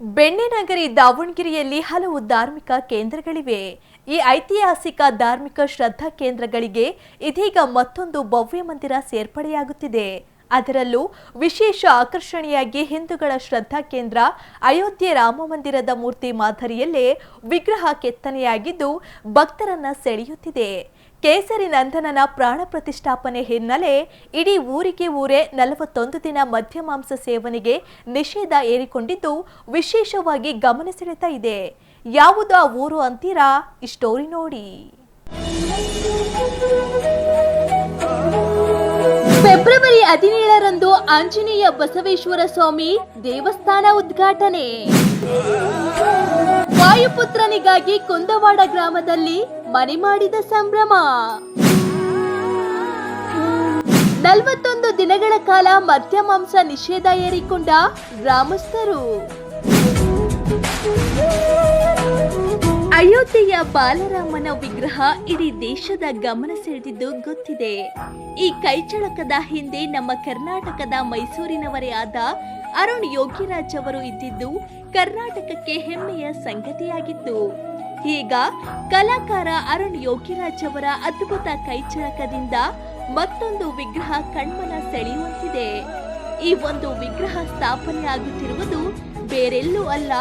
ಬೆಣ್ಣೆನಗರಿ ದಾವಣಗೆರೆಯಲ್ಲಿ ಹಲವು ಧಾರ್ಮಿಕ ಕೇಂದ್ರಗಳಿವೆ. ಈ ಐತಿಹಾಸಿಕ ಧಾರ್ಮಿಕ ಶ್ರದ್ಧಾ ಕೇಂದ್ರಗಳಿಗೆ ಇದೀಗ ಮತ್ತೊಂದು ಭವ್ಯ ಮಂದಿರ ಸೇರ್ಪಡೆಯಾಗುತ್ತಿದೆ. ಅದರಲ್ಲೂ ವಿಶೇಷ ಆಕರ್ಷಣೆಯಾಗಿ ಹಿಂದೂಗಳ ಶ್ರದ್ಧಾ ಕೇಂದ್ರ ಅಯೋಧ್ಯೆ ರಾಮ ಮಂದಿರದ ಮೂರ್ತಿ ಮಾದರಿಯಲ್ಲೇ ವಿಗ್ರಹ ಕೆತ್ತನೆಯಾಗಿದ್ದು ಭಕ್ತರನ್ನ ಸೆಳೆಯುತ್ತಿದೆ. ಕೇಸರಿ ನಂದನನ ಪ್ರಾಣ ಪ್ರತಿಷ್ಠಾಪನೆ ಹಿನ್ನೆಲೆ ಇಡೀ ಊರಿಗೆ ಊರೇ 41 ದಿನ ಮದ್ಯ ಮಾಂಸ ಸೇವನೆಗೆ ನಿಷೇಧ ಏರಿಕೊಂಡಿದ್ದು ವಿಶೇಷವಾಗಿ ಗಮನ ಸೆಳೆತಾ ಇದೆ. ಯಾವುದು ಆ ಊರು ಅಂತೀರಾ? ಈ ಸ್ಟೋರಿ ನೋಡಿ. ಫೆಬ್ರವರಿ 17ರಂದು ಆಂಜನೇಯ ಬಸವೇಶ್ವರ ಸ್ವಾಮಿ ದೇವಸ್ಥಾನ ಉದ್ಘಾಟನೆ. ವಾಯುಪುತ್ರನಿಗಾಗಿ ಕುಂದವಾಡ ಗ್ರಾಮದಲ್ಲಿ ಮನೆ ಮಾಡಿದ ಸಂಭ್ರಮ. 41 ದಿನಗಳ ಕಾಲ ಮದ್ಯ ಮಾಂಸ ನಿಷೇಧ ಏರಿಕೊಂಡ ಗ್ರಾಮಸ್ಥರು. ಅಯೋಧ್ಯೆಯ ಬಾಲರಾಮನ ವಿಗ್ರಹ ಇಡೀ ದೇಶದ ಗಮನ ಸೆಳೆದಿದ್ದು ಗೊತ್ತಿದೆ. ಈ ಕೈಚಳಕದ ಹಿಂದೆ ನಮ್ಮ ಕರ್ನಾಟಕದ ಮೈಸೂರಿನವರೇ ಆದ ಅರುಣ್ ಯೋಗಿರಾಜ್ ಅವರು ಇದ್ದಿದ್ದು ಕರ್ನಾಟಕಕ್ಕೆ ಹೆಮ್ಮೆಯ ಸಂಗತಿಯಾಗಿತ್ತು. ಈಗ ಕಲಾಕಾರ ಅರುಣ್ ಯೋಗಿರಾಜ್ ಅವರ ಅದ್ಭುತ ಕೈಚಳಕದಿಂದ ಮತ್ತೊಂದು ವಿಗ್ರಹ ಕಣ್ಮನ ಸೆಳೆಯುವಂತಿದೆ. ಈ ಒಂದು ವಿಗ್ರಹ ಸ್ಥಾಪನೆ ಆಗುತ್ತಿರುವುದು ಬೇರೆಲ್ಲೂ ಅಲ್ಲ,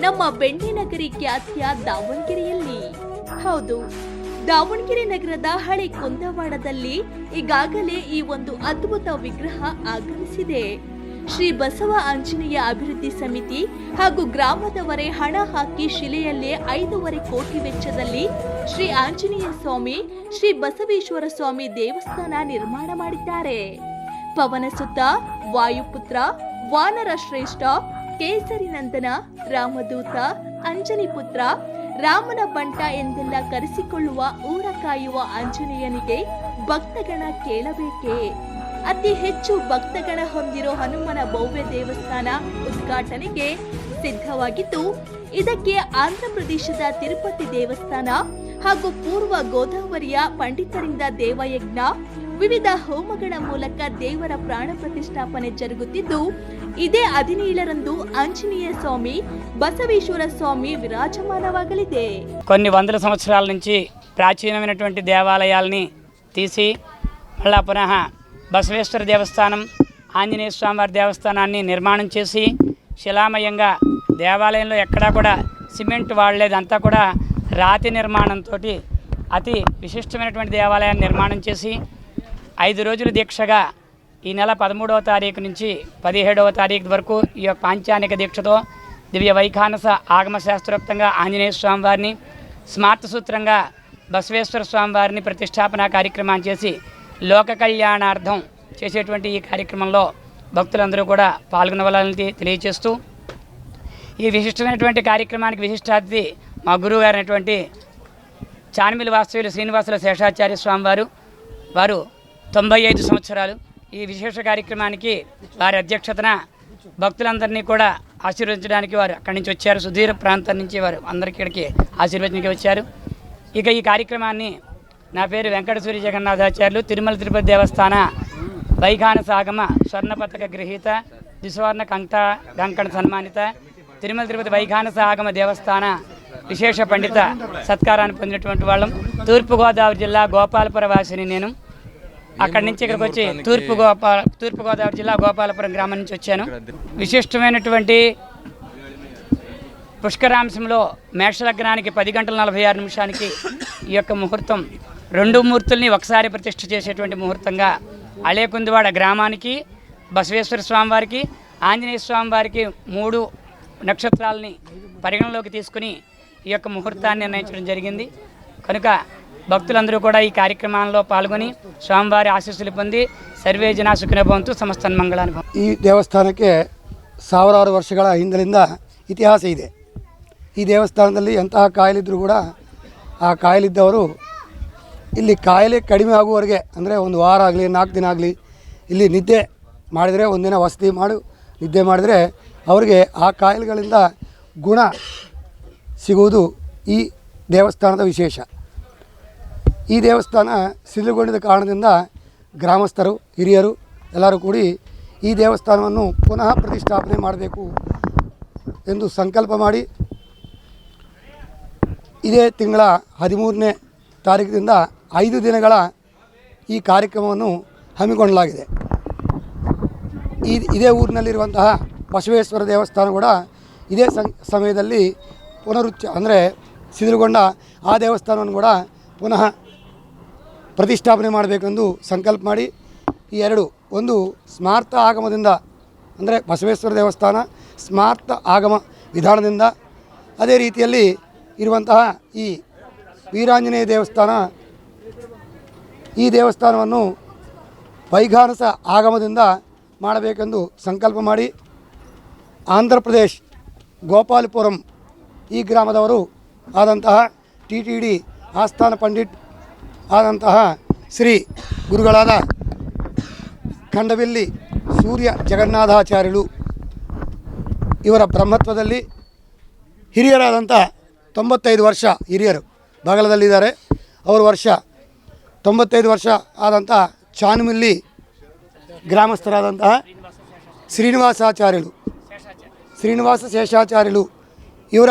ನಮ್ಮ ಬೆಣ್ಣೆನಗರಿ ಖ್ಯಾತಿಯ ದಾವಣಗೆರೆಯಲ್ಲಿ. ಹೌದು, ದಾವಣಗೆರೆ ನಗರದ ಹಳೆ ಕುಂದವಾಡದಲ್ಲಿ ಈಗಾಗಲೇ ಈ ಒಂದು ಅದ್ಭುತ ವಿಗ್ರಹ ಆಗಮಿಸಿದೆ. ಶ್ರೀ ಬಸವ ಆಂಜನೇಯ ಅಭಿವೃದ್ಧಿ ಸಮಿತಿ ಹಾಗೂ ಗ್ರಾಮದವರೇ ಹಣ ಹಾಕಿ ಶಿಲೆಯಲ್ಲೇ 5.5 ಕೋಟಿ ವೆಚ್ಚದಲ್ಲಿ ಶ್ರೀ ಆಂಜನೇಯ ಸ್ವಾಮಿ, ಶ್ರೀ ಬಸವೇಶ್ವರ ಸ್ವಾಮಿ ದೇವಸ್ಥಾನ ನಿರ್ಮಾಣ ಮಾಡಿದ್ದಾರೆ. ಪವನಸುತ, ವಾಯುಪುತ್ರ, ವಾನರ ಶ್ರೇಷ್ಠ, ಕೇಸರಿ ನಂದನ, ರಾಮದೂತ, ಅಂಜನಿ ಪುತ್ರ, ರಾಮನ ಬಂಟ ಎಂದೆಲ್ಲ ಕರೆಸಿಕೊಳ್ಳುವ ಊರ ಕಾಯುವ ಆಂಜನೇಯನಿಗೆ ಭಕ್ತಗಣ ಕೇಳಬೇಕೆ? ಅತಿ ಹೆಚ್ಚು ಭಕ್ತಗಣ ಹೊಂದಿರೋ ಹನುಮನ ಭವ್ಯ ದೇವಸ್ಥಾನ ಉದ್ಘಾಟನೆಗೆ ಸಿದ್ಧವಾಗಿದ್ದು, ಇದಕ್ಕೆ ಆಂಧ್ರ ಪ್ರದೇಶದ ತಿರುಪತಿ ದೇವಸ್ಥಾನ ಹಾಗೂ ಪೂರ್ವ ಗೋದಾವರಿಯ ಪಂಡಿತರಿಂದ ದೇವಯಜ್ಞ, ವಿವಿಧ ಹೋಮಗಳ ಮೂಲಕ ದೇವರ ಪ್ರಾಣ ಪ್ರತಿಷ್ಠಾಪನೆ ಜರುಗುತ್ತಿದ್ದು, ಇದೇ 17ರಂದು ఆంజనేయ స్వామి, బసవేశ్వర స్వామి విరాజమానవాగలిదే. కొన్ని వందల సంవత్సరాల నుంచి ప్రాచీనమైనటువంటి దేవాలయాల్ని తీసి మళ్ళా పునః బసవేశ్వర దేవస్థానం, ఆంజనేయ స్వామివారి దేవస్థానాన్ని నిర్మాణం చేసి శిలామయంగా దేవాలయంలో ఎక్కడా కూడా సిమెంట్ వాడలేదు, అంతా కూడా రాతి నిర్మాణంతో అతి విశిష్టమైనటువంటి దేవాలయాన్ని నిర్మాణం చేసి 5 రోజుల దీక్షగా ఈ నెల 13వ తారీఖు నుంచి 17వ తారీఖు వరకు ఈ యొక్క పాంచానిక దీక్షతో దివ్య వైఖానస ఆగమ శాస్త్రోక్తంగా ఆంజనేయ స్వామి వారిని, స్మార్త సూత్రంగా బసవేశ్వర స్వామి వారిని ప్రతిష్టాపన కార్యక్రమాన్ని చేసి లోక కళ్యాణార్థం చేసేటువంటి ఈ కార్యక్రమంలో భక్తులందరూ కూడా పాల్గొనవాలని తెలియజేస్తూ, ఈ విశిష్టమైనటువంటి కార్యక్రమానికి విశిష్టాతిథి మా గురువు గారైనటువంటి చానిమిలి వాస్తవ్యులు శ్రీనివాసుల శేషాచార్య స్వామివారు. వారు 95 సంవత్సరాలు. ఈ విశేష కార్యక్రమానికి వారి అధ్యక్షతన భక్తులందరినీ కూడా ఆశీర్వదించడానికి వారు అక్కడి నుంచి వచ్చారు. సుదూర ప్రాంతం నుంచి వారు అందరికీ ఇక్కడికి ఆశీర్వదించడానికి వచ్చారు. ఇక ఈ కార్యక్రమాన్ని నా పేరు వెంకట సూర్య జగన్నాథాచార్యులు, తిరుమల తిరుపతి దేవస్థాన వైఖానస ఆగమ స్వర్ణ పతక గ్రహీత, దిసువర్ణ కంకణ సన్మానిత, తిరుమల తిరుపతి వైఖానస ఆగమ దేవస్థాన విశేష పండిత సత్కారాన్ని పొందినటువంటి వాళ్ళం. తూర్పుగోదావరి జిల్లా గోపాలపుర వాసిని నేను. అక్కడి నుంచి ఇక్కడికి వచ్చి తూర్పుగోదావరి జిల్లా గోపాలపురం గ్రామం నుంచి వచ్చాను. విశిష్టమైనటువంటి పుష్కరాంశంలో మేషలగ్నానికి 10 గంటల 46 నిమిషానికి ఈ యొక్క ముహూర్తం 2 మూర్తుల్ని ఒకసారి ప్రతిష్ఠ చేసేటువంటి ముహూర్తంగా అళేకుందువాడ గ్రామానికి, బసవేశ్వర స్వామివారికి, ఆంజనేయ స్వామివారికి 3 నక్షత్రాలని పరిగణలోకి తీసుకుని ఈ యొక్క ముహూర్తాన్ని నిర్ణయించడం జరిగింది. కనుక భక్తులందరూ కూడా ఈ కార్యక్రమాల్లో పాల్గొని ಸ್ವಾಮಿವಾರಿ ಆಶೀಸ್ಸುలు పొంది ಸರ್ವೇ ಜನ ಸುಖಿನೋ ಭವಂತು, ಸಮಸ್ತ ಮಂಗಳಾನಿ ಭವಂತು. ಈ ದೇವಸ್ಥಾನಕ್ಕೆ ಸಾವಿರಾರು ವರ್ಷಗಳ ಹಿಂದಲಿಂದ ಇತಿಹಾಸ ಇದೆ. ಈ ದೇವಸ್ಥಾನದಲ್ಲಿ ಎಂತಹ ಕಾಯಿಲಿದ್ದರೂ ಕೂಡ ಆ ಕಾಯಿಲಿದ್ದವರು ಇಲ್ಲಿ ಕಾಯಿಲೆ ಕಡಿಮೆ ಆಗುವವರೆಗೆ, ಅಂದರೆ ಒಂದು ವಾರ ಆಗಲಿ 4 ದಿನ ಆಗಲಿ ಇಲ್ಲಿ ನಿದ್ದೆ ಮಾಡಿದರೆ, ಒಂದಿನ ವಸತಿ ನಿದ್ದೆ ಮಾಡಿದರೆ ಅವರಿಗೆ ಆ ಕಾಯಿಲೆಗಳಿಂದ ಗುಣ ಸಿಗುವುದು ಈ ದೇವಸ್ಥಾನದ ವಿಶೇಷ. ಈ ದೇವಸ್ಥಾನ ಶಿಥಿಲಗೊಂಡಿದ್ದ ಕಾರಣದಿಂದ ಗ್ರಾಮಸ್ಥರು, ಹಿರಿಯರು ಎಲ್ಲರೂ ಕೂಡಿ ಈ ದೇವಸ್ಥಾನವನ್ನು ಪುನಃ ಪ್ರತಿಷ್ಠಾಪನೆ ಮಾಡಬೇಕು ಎಂದು ಸಂಕಲ್ಪ ಮಾಡಿ ಇದೇ ತಿಂಗಳ 13ನೇ ತಾರೀಕಿನಿಂದ 5 ದಿನಗಳ ಈ ಕಾರ್ಯಕ್ರಮವನ್ನು ಹಮ್ಮಿಕೊಳ್ಳಲಾಗಿದೆ. ಇದೇ ಊರಿನಲ್ಲಿರುವಂತಹ ಬಸವೇಶ್ವರ ದೇವಸ್ಥಾನ ಕೂಡ ಇದೇ ಸಮಯದಲ್ಲಿ ಅಂದರೆ ಶಿಥಿಲಗೊಂಡ ಆ ದೇವಸ್ಥಾನವನ್ನು ಕೂಡ ಪುನಃ ಪ್ರತಿಷ್ಠಾಪನೆ ಮಾಡಬೇಕೆಂದು ಸಂಕಲ್ಪ ಮಾಡಿ ಈ ಒಂದು ಸ್ಮಾರ್ತ ಆಗಮದಿಂದ ಅಂದರೆ ಬಸವೇಶ್ವರ ದೇವಸ್ಥಾನ ಸ್ಮಾರ್ತ ಆಗಮ ವಿಧಾನದಿಂದ, ಅದೇ ರೀತಿಯಲ್ಲಿ ಇರುವಂತಹ ಈ ವೀರಾಂಜನೇಯ ದೇವಸ್ಥಾನ, ಈ ದೇವಸ್ಥಾನವನ್ನು ವೈಖಾನಸ ಆಗಮದಿಂದ ಮಾಡಬೇಕೆಂದು ಸಂಕಲ್ಪ ಮಾಡಿ ಆಂಧ್ರ ಪ್ರದೇಶ್ ಗೋಪಾಲಪುರಂ ಈ ಗ್ರಾಮದವರು ಆದಂತಹ TTD ಆಸ್ಥಾನ ಪಂಡಿತ್ ಆದಂತಹ ಶ್ರೀ ಗುರುಗಳಾದ ಖಂಡವಿಲ್ಲಿ ಸೂರ್ಯ ಜಗನ್ನಾಥಾಚಾರ್ಯರು ಇವರ ಬ್ರಹ್ಮತ್ವದಲ್ಲಿ ಹಿರಿಯರಾದಂಥ 95 ವರ್ಷ ಹಿರಿಯರು ಬಾಗಲದಲ್ಲಿದ್ದಾರೆ. ಅವರು 95 ವರ್ಷ ಆದಂಥ ಚಾನುಮಿಲ್ಲಿ ಗ್ರಾಮಸ್ಥರಾದಂತಹ ಶ್ರೀನಿವಾಸ ಶೇಷಾಚಾರ್ಯರು ಇವರ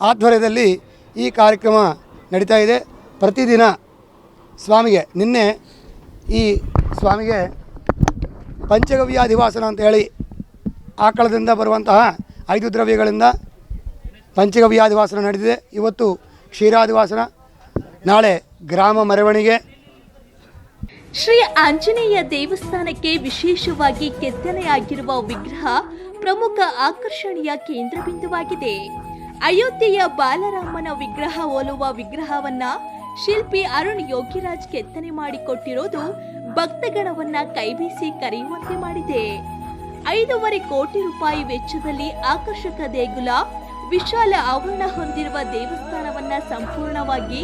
ಆಧ್ವರ್ಯದಲ್ಲಿ ಈ ಕಾರ್ಯಕ್ರಮ ನಡೀತಾ ಇದೆ. ಪ್ರತಿದಿನ ನಿನ್ನೆ ಈ ಸ್ವಾಮಿಗೆ ಪಂಚಗವ್ಯಾಧಿವಾಸನ ಅಂತ ಹೇಳಿ ಆಕಳದಿಂದ ಬರುವಂತಹ 5 ದ್ರವ್ಯಗಳಿಂದ ಪಂಚಗವ್ಯಾಧಿವಾಸನ ನಡೆದಿದೆ. ಇವತ್ತು ಕ್ಷೀರಾದಿವಾಸನ, ನಾಳೆ ಗ್ರಾಮ ಮೆರವಣಿಗೆ. ಶ್ರೀ ಆಂಜನೇಯ ದೇವಸ್ಥಾನಕ್ಕೆ ವಿಶೇಷವಾಗಿ ಕೆತ್ತನೆಯಾಗಿರುವ ವಿಗ್ರಹ ಪ್ರಮುಖ ಆಕರ್ಷಣೆಯ ಕೇಂದ್ರ ಬಿಂದುವಾಗಿದೆ. ಅಯೋಧ್ಯೆಯ ಬಾಲರಾಮನ ವಿಗ್ರಹ ಹೋಲುವ ವಿಗ್ರಹವನ್ನ ಶಿಲ್ಪಿ ಅರುಣ್ ಯೋಗಿರಾಜ್ ಕೆತ್ತನೆ ಮಾಡಿಕೊಟ್ಟಿರೋದು ಭಕ್ತಗಣವನ್ನ ಕೈಬೀಸಿ ಕರೆಯುವಂತೆ ಮಾಡಿದೆ. 5.5 ಕೋಟಿ ರೂಪಾಯಿ ವೆಚ್ಚದಲ್ಲಿ ಆಕರ್ಷಕ ದೇಗುಲ, ವಿಶಾಲ ಆವರಣ ಹೊಂದಿರುವ ದೇವಸ್ಥಾನವನ್ನ ಸಂಪೂರ್ಣವಾಗಿ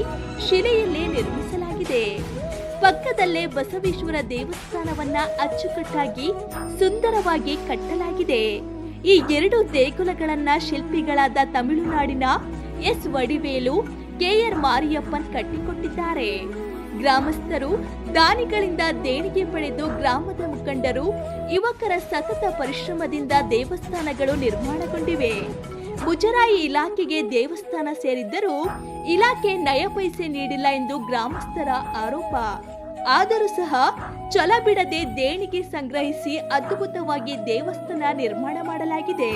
ಶಿಲೆಯಲ್ಲೇ ನಿರ್ಮಿಸಲಾಗಿದೆ. ಪಕ್ಕದಲ್ಲೇ ಬಸವೇಶ್ವರ ದೇವಸ್ಥಾನವನ್ನ ಅಚ್ಚುಕಟ್ಟಾಗಿ ಸುಂದರವಾಗಿ ಕಟ್ಟಲಾಗಿದೆ. ಈ 2 ದೇಗುಲಗಳನ್ನ ಶಿಲ್ಪಿಗಳಾದ ತಮಿಳುನಾಡಿನ S. ವಡಿವೇಲು, KR ಮಾರಿಯಪ್ಪನ್ ಕಟ್ಟಿಕೊಟ್ಟಿದ್ದಾರೆ. ಗ್ರಾಮಸ್ಥರು ದಾನಿಗಳಿಂದ ದೇಣಿಗೆ ಪಡೆದು ಗ್ರಾಮದ ಮುಖಂಡರು, ಯುವಕರ ಸತತ ಪರಿಶ್ರಮದಿಂದ ದೇವಸ್ಥಾನಗಳು ನಿರ್ಮಾಣಗೊಂಡಿವೆ. ಮುಜರಾಯಿ ಇಲಾಖೆಗೆ ದೇವಸ್ಥಾನ ಸೇರಿದ್ದರೂ ಇಲಾಖೆ ನಯ ಪೈಸೆ ನೀಡಿಲ್ಲ ಎಂದು ಗ್ರಾಮಸ್ಥರ ಆರೋಪ. ಆದರೂ ಸಹ ಛಲ ಬಿಡದೆ ದೇಣಿಗೆ ಸಂಗ್ರಹಿಸಿ ಅದ್ಭುತವಾಗಿ ದೇವಸ್ಥಾನ ನಿರ್ಮಾಣ ಮಾಡಲಾಗಿದೆ.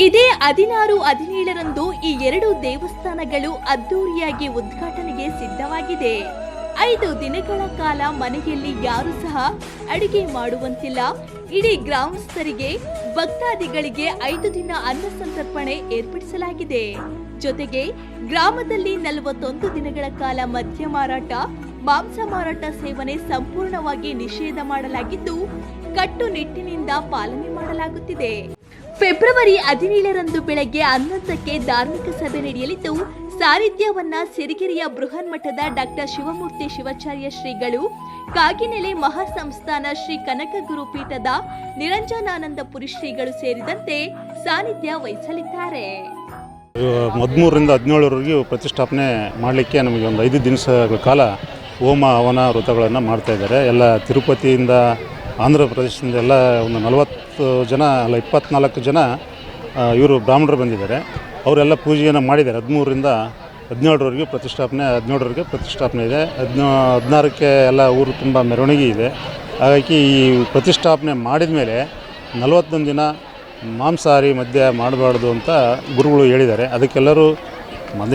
ಇದೇ 16, 17ರಂದು ಈ 2 ದೇವಸ್ಥಾನಗಳು ಅದ್ದೂರಿಯಾಗಿ ಉದ್ಘಾಟನೆಗೆ ಸಿದ್ಧವಾಗಿದೆ. 5 ದಿನಗಳ ಕಾಲ ಮನೆಯಲ್ಲಿ ಯಾರು ಸಹ ಅಡುಗೆ ಮಾಡುವಂತಿಲ್ಲ. ಇಡೀ ಗ್ರಾಮಸ್ಥರಿಗೆ, ಭಕ್ತಾದಿಗಳಿಗೆ 5 ದಿನ ಅನ್ನ ಸಂತರ್ಪಣೆ ಏರ್ಪಡಿಸಲಾಗಿದೆ. ಜೊತೆಗೆ ಗ್ರಾಮದಲ್ಲಿ 41 ದಿನಗಳ ಕಾಲ ಮದ್ಯ ಮಾರಾಟ, ಮಾಂಸ ಮಾರಾಟ ಸೇವನೆ ಸಂಪೂರ್ಣವಾಗಿ ನಿಷೇಧ ಮಾಡಲಾಗಿದ್ದು ಕಟ್ಟುನಿಟ್ಟಿನಿಂದ ಪಾಲನೆ ಮಾಡಲಾಗುತ್ತಿದೆ. ಫೆಬ್ರವರಿ 17ರಂದು ಬೆಳಗ್ಗೆ 11ಕ್ಕೆ ಧಾರ್ಮಿಕ ಸಭೆ ನಡೆಯಲಿದ್ದು, ಸಾನ್ನಿಧ್ಯವನ್ನ ಸಿರಿಗೆರೆಯ ಬೃಹನ್ಮಠದ ಡಾಕ್ಟರ್ ಶಿವಮೂರ್ತಿ ಶಿವಾಚಾರ್ಯ ಶ್ರೀಗಳು, ಕಾಗಿನೆಲೆ ಮಹಾಸಂಸ್ಥಾನ ಶ್ರೀ ಕನಕ ಗುರುಪೀಠದ ನಿರಂಜನಾನಂದಪುರಿ ಶ್ರೀಗಳು ಸೇರಿದಂತೆ ಸಾನ್ನಿಧ್ಯ ವಹಿಸಲಿದ್ದಾರೆ. 13ರಿಂದ 17ರವರೆಗೆ ಪ್ರತಿಷ್ಠಾಪನೆ ಮಾಡಲಿಕ್ಕೆ ನಮಗೆ ಒಂದು 5 ದಿವಸಗಳ ಕಾಲ ಹೋಮ ಹವನ ವ್ರತಗಳನ್ನು ಮಾಡ್ತಾ ಇದ್ದಾರೆ. ಎಲ್ಲ ತಿರುಪತಿಯಿಂದ, ಆಂಧ್ರ ಪ್ರದೇಶದಿಂದ ಎಲ್ಲ ಒಂದು 40 ಜನ ಅಲ್ಲ 24 ಜನ ಇವರು ಬ್ರಾಹ್ಮಣರು ಬಂದಿದ್ದಾರೆ. ಅವರೆಲ್ಲ ಪೂಜೆಯನ್ನು ಮಾಡಿದ್ದಾರೆ. 13ರಿಂದ 17ರವರೆಗೆ ಪ್ರತಿಷ್ಠಾಪನೆ ಇದೆ. 16ಕ್ಕೆ ಎಲ್ಲ ಊರು ತುಂಬ ಮೆರವಣಿಗೆ ಇದೆ. ಹಾಗಾಗಿ ಈ ಪ್ರತಿಷ್ಠಾಪನೆ ಮಾಡಿದ ಮೇಲೆ 41 ದಿನ ಮಾಂಸಾಹಾರಿ ಮದ್ಯ ಮಾಡಬಾರ್ದು ಅಂತ ಗುರುಗಳು ಹೇಳಿದ್ದಾರೆ. ಅದಕ್ಕೆಲ್ಲರೂ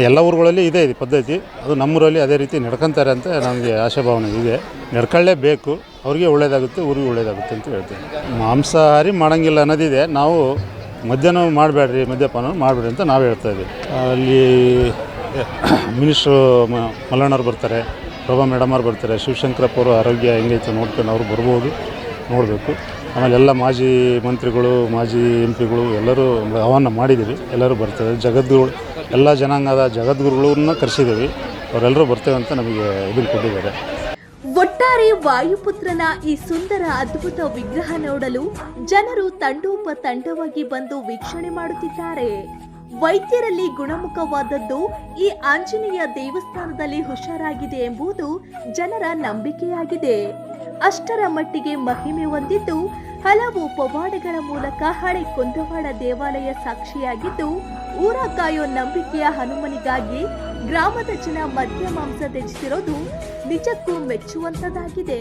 ಎಲ್ಲ ಊರುಗಳಲ್ಲಿ ಇದೆ ಪದ್ಧತಿ. ಅದು ನಮ್ಮೂರಲ್ಲಿ ಅದೇ ರೀತಿ ನಡ್ಕೊತಾರೆ ಅಂತ ನನಗೆ ಆಶಾಭಾವನೆ ಇದೆ. ನಡ್ಕೊಳ್ಳೇಬೇಕು. ಅವ್ರಿಗೆ ಒಳ್ಳೆಯದಾಗುತ್ತೆ, ಊರಿಗೆ ಒಳ್ಳೆಯದಾಗುತ್ತೆ ಅಂತ ಹೇಳ್ತೀನಿ. ಮಾಂಸಾಹಾರಿ ಮಾಡೋಂಗಿಲ್ಲ ಅನ್ನೋದಿದೆ. ನಾವು ಮದ್ಯನೂ ಮಾಡಬೇಡ್ರಿ, ಮದ್ಯಪಾನ ಮಾಡಬೇಡ್ರಿ ಅಂತ ನಾವು ಹೇಳ್ತಾ ಇದ್ದೀವಿ. ಅಲ್ಲಿ ಮಿನಿಸ್ಟ್ರು ಮಲ್ಲಣ್ಣವ್ರು ಬರ್ತಾರೆ, ಪ್ರಭಾ ಮೇಡಮ್ ಅವ್ರು ಬರ್ತಾರೆ, ಶಿವಶಂಕರಪ್ಪ ಅವರು ಆರೋಗ್ಯ ಹೆಂಗೈತೆ ನೋಡ್ಕೊಂಡು ಅವರು ಬರ್ಬೋದು, ನೋಡಬೇಕು. ಆಮೇಲೆ ಎಲ್ಲ ಮಾಜಿ ಮಂತ್ರಿಗಳು, ಮಾಜಿ MP ಗಳು ಎಲ್ಲರೂ ಆಹ್ವಾನ ಮಾಡಿದ್ದೀವಿ. ಎಲ್ಲರೂ ಬರ್ತಾರೆ. ಜಗದ್ಗುರು, ಎಲ್ಲ ಜನಾಂಗದ ಜಗದ್ಗುರುಗಳನ್ನ ಕರೆಸಿದ್ದೀವಿ. ಅವರೆಲ್ಲರೂ ಬರ್ತೇವೆ ಅಂತ ನಮಗೆ ಇದನ್ನು ಕೊಟ್ಟಿದ್ದಾರೆ. ಒಟ್ಟಾರೆ ವಾಯುಪುತ್ರನ ಈ ಸುಂದರ ಅದ್ಭುತ ವಿಗ್ರಹ ನೋಡಲು ಜನರು ತಂಡೋಪತಂಡವಾಗಿ ಬಂದು ವೀಕ್ಷಣೆ ಮಾಡುತ್ತಿದ್ದಾರೆ. ವೈದ್ಯರಲ್ಲಿ ಗುಣಮುಖವಾದದ್ದು ಈ ಆಂಜನೇಯ ದೇವಸ್ಥಾನದಲ್ಲಿ ಹುಷಾರಾಗಿದೆ ಎಂಬುದು ಜನರ ನಂಬಿಕೆಯಾಗಿದೆ. ಅಷ್ಟರ ಮಟ್ಟಿಗೆ ಮಹಿಮೆ ಹೊಂದಿದ್ದು ಹಲವು ಪವಾಡಗಳ ಮೂಲಕ ಹಳೆ ಕುಂದವಾಡ ದೇವಾಲಯ ಸಾಕ್ಷಿಯಾಗಿದ್ದು, ಊರ ಕಾಯೋ ನಂಬಿಕೆಯ ಹನುಮನಿಗಾಗಿ ಗ್ರಾಮದ ಜನ ಮದ್ಯ ಮಾಂಸ ತ್ಯಜಿಸಿರೋದು ನಿಜಕ್ಕೂ ಮೆಚ್ಚುವಂತದಾಗಿದೆ.